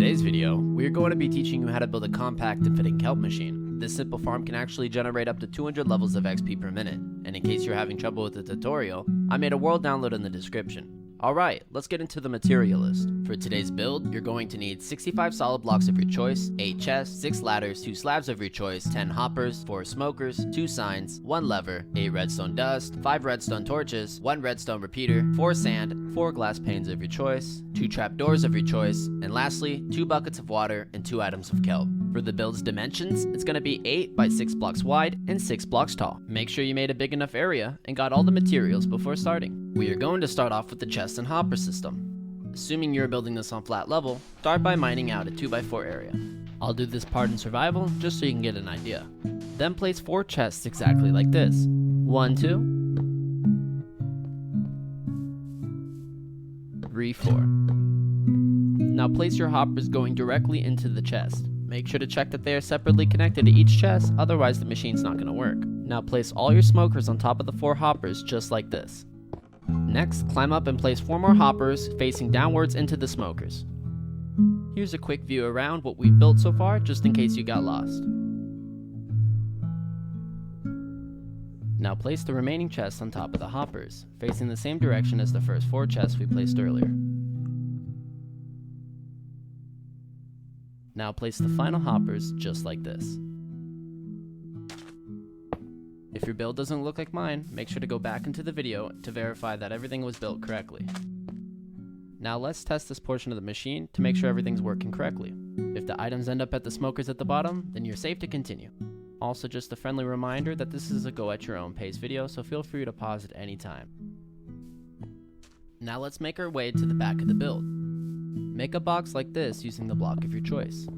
today's video, we are going to be teaching you how to build a compact and fitting kelp machine. This simple farm can actually generate up to 200 levels of XP per minute, and in case you're having trouble with the tutorial, I made a world download in the description. Alright, let's get into the material list. For today's build, you're going to need 65 solid blocks of your choice, 8 chests, 6 ladders, 2 slabs of your choice, 10 hoppers, 4 smokers, 2 signs, 1 lever, 8 redstone dust, 5 redstone torches, 1 redstone repeater, 4 sand, 4 glass panes of your choice, 2 trapdoors of your choice, and lastly, 2 buckets of water and 2 items of kelp. For the build's dimensions, it's going to be 8 by 6 blocks wide and 6 blocks tall. Make sure you made a big enough area and got all the materials before starting. We are going to start off with the chest and hopper system. Assuming you're building this on flat level, start by mining out a 2x4 area. I'll do this part in survival just so you can get an idea. Then place 4 chests exactly like this. 1, 2, 3, 4. Now place your hoppers going directly into the chest. Make sure to check that they are separately connected to each chest, otherwise the machine's not going to work. Now place all your smokers on top of the 4 hoppers just like this. Next, climb up and place 4 more hoppers facing downwards into the smokers. Here's a quick view around what we've built so far, just in case you got lost. Now place the remaining chests on top of the hoppers, facing the same direction as the first 4 chests we placed earlier. Now place the final hoppers just like this. If your build doesn't look like mine, make sure to go back into the video to verify that everything was built correctly. Now let's test this portion of the machine to make sure everything's working correctly. If the items end up at the smokers at the bottom, then you're safe to continue. Also, just a friendly reminder that this is a go at your own pace video, so feel free to pause at any time. Now let's make our way to the back of the build. Make a box like this using the block of your choice.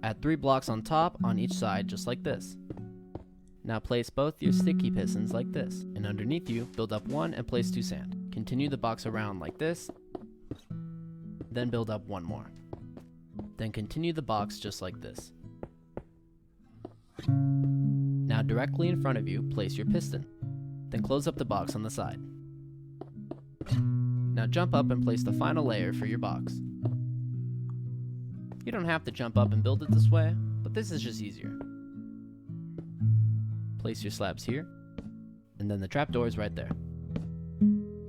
Add 3 blocks on top on each side just like this. Now place both your sticky pistons like this, and underneath you, build up 1 and place 2 sand. Continue the box around like this, then build up 1 more. Then continue the box just like this. Now directly in front of you, place your piston. Then close up the box on the side. Now jump up and place the final layer for your box. You don't have to jump up and build it this way, but this is just easier. Place your slabs here, and then the trapdoors right there.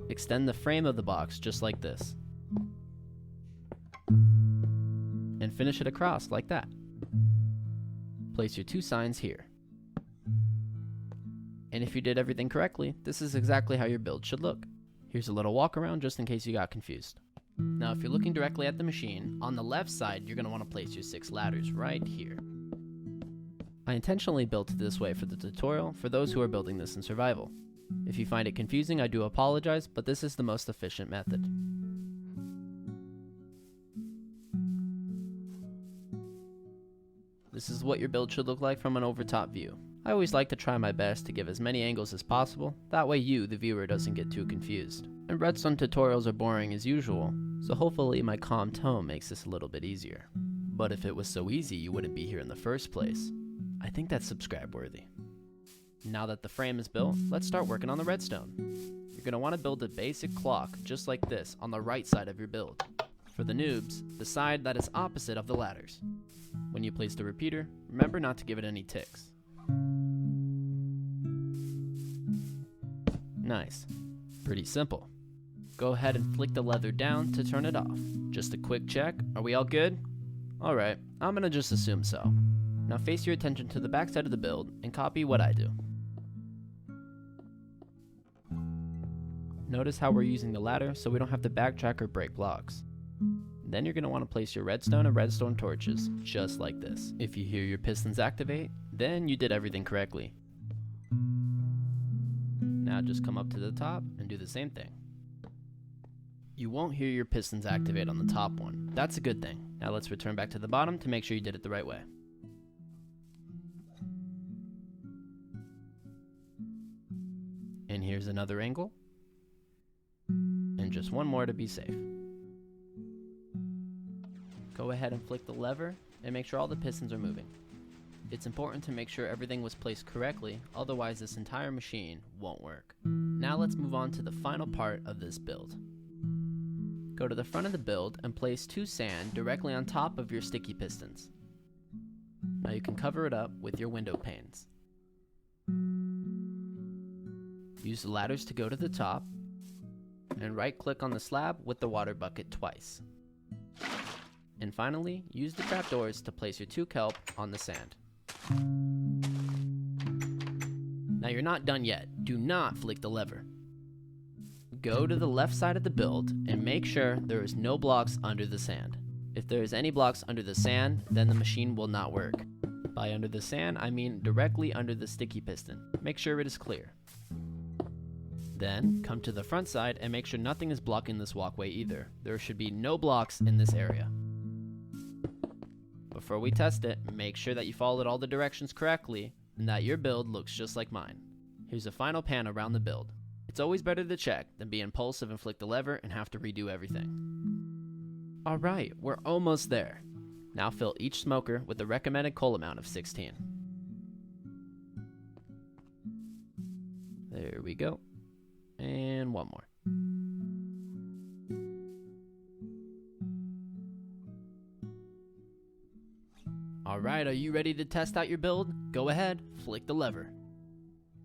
Extend the frame of the box just like this. And finish it across like that. Place your 2 signs here. And if you did everything correctly, this is exactly how your build should look. Here's a little walk around just in case you got confused. Now if you're looking directly at the machine, on the left side you're going to want to place your 6 ladders right here. I intentionally built it this way for the tutorial for those who are building this in survival. If you find it confusing, I do apologize, but this is the most efficient method. This is what your build should look like from an overtop view. I always like to try my best to give as many angles as possible, that way you, the viewer, doesn't get too confused. And redstone tutorials are boring as usual, so hopefully my calm tone makes this a little bit easier. But if it was so easy, you wouldn't be here in the first place. I think that's subscribe worthy. Now that the frame is built, let's start working on the redstone. You're going to want to build a basic clock just like this on the right side of your build. For the noobs, the side that is opposite of the ladders. When you place the repeater, remember not to give it any ticks. Nice. Pretty simple. Go ahead and flick the lever down to turn it off. Just a quick check. Are we all good? Alright, I'm gonna just assume so. Now face your attention to the back side of the build and copy what I do. Notice how we're using the ladder so we don't have to backtrack or break blocks. Then you're going to want to place your redstone and redstone torches just like this. If you hear your pistons activate, then you did everything correctly. Now just come up to the top and do the same thing. You won't hear your pistons activate on the top one. That's a good thing. Now let's return back to the bottom to make sure you did it the right way. And here's another angle. And just 1 more to be safe. Go ahead and flick the lever and make sure all the pistons are moving. It's important to make sure everything was placed correctly, otherwise this entire machine won't work. Now let's move on to the final part of this build. Go to the front of the build and place 2 sand directly on top of your sticky pistons. Now you can cover it up with your window panes. Use the ladders to go to the top, and right-click on the slab with the water bucket twice. And finally, use the trapdoors to place your 2 kelp on the sand. Now you're not done yet. Do not flick the lever. Go to the left side of the build and make sure there is no blocks under the sand. If there is any blocks under the sand, then the machine will not work. By under the sand, I mean directly under the sticky piston. Make sure it is clear. Then, come to the front side and make sure nothing is blocking this walkway either. There should be no blocks in this area. Before we test it, make sure that you followed all the directions correctly and that your build looks just like mine. Here's a final pan around the build. It's always better to check than be impulsive and flick the lever and have to redo everything. Alright, we're almost there. Now fill each smoker with the recommended coal amount of 16. There we go. And one more. Alright, are you ready to test out your build? Go ahead, flick the lever.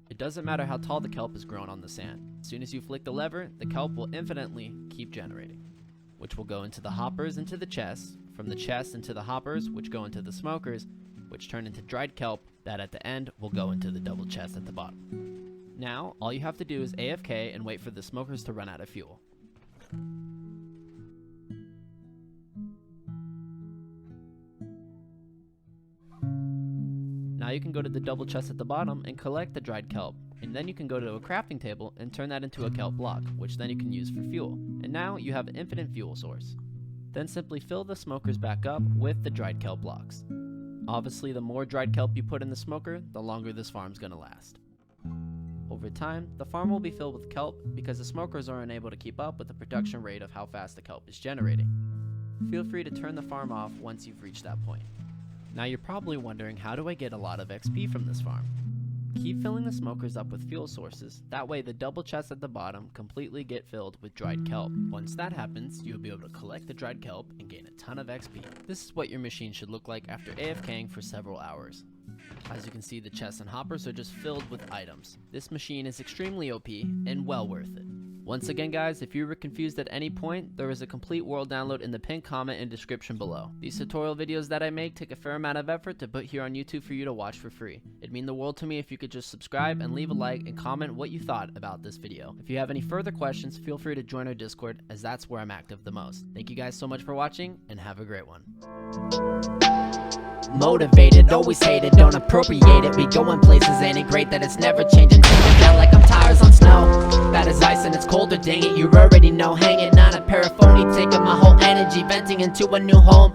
It doesn't matter how tall the kelp is grown on the sand. As soon as you flick the lever, the kelp will infinitely keep generating, which will go into the hoppers into the chests, from the chests into the hoppers, which go into the smokers, which turn into dried kelp, that at the end will go into the double chest at the bottom. Now, all you have to do is AFK and wait for the smokers to run out of fuel. Now you can go to the double chest at the bottom and collect the dried kelp, and then you can go to a crafting table and turn that into a kelp block, which then you can use for fuel, and now you have an infinite fuel source. Then simply fill the smokers back up with the dried kelp blocks. Obviously, the more dried kelp you put in the smoker, the longer this farm's gonna last. Over time, the farm will be filled with kelp because the smokers are unable to keep up with the production rate of how fast the kelp is generating. Feel free to turn the farm off once you've reached that point. Now you're probably wondering, how do I get a lot of XP from this farm? Keep filling the smokers up with fuel sources, that way the double chests at the bottom completely get filled with dried kelp. Once that happens, you'll be able to collect the dried kelp and gain a ton of XP. This is what your machine should look like after AFKing for several hours. As you can see, the chests and hoppers are just filled with items. This machine is extremely OP and well worth it. Once again guys, if you were confused at any point, there is a complete world download in the pinned comment and description below. These tutorial videos that I make take a fair amount of effort to put here on YouTube for you to watch for free. It'd mean the world to me if you could just subscribe and leave a like and comment what you thought about this video. If you have any further questions, feel free to join our Discord, as that's where I'm active the most. Thank you guys so much for watching, and have a great one. Motivated, always hated, don't appropriate it. We going places, ain't it great that it's never changing? Taking down like I'm tires on snow. That is ice and it's colder, dang it, you already know. Hang it, not a pair of phony, taking my whole energy, venting into a new home.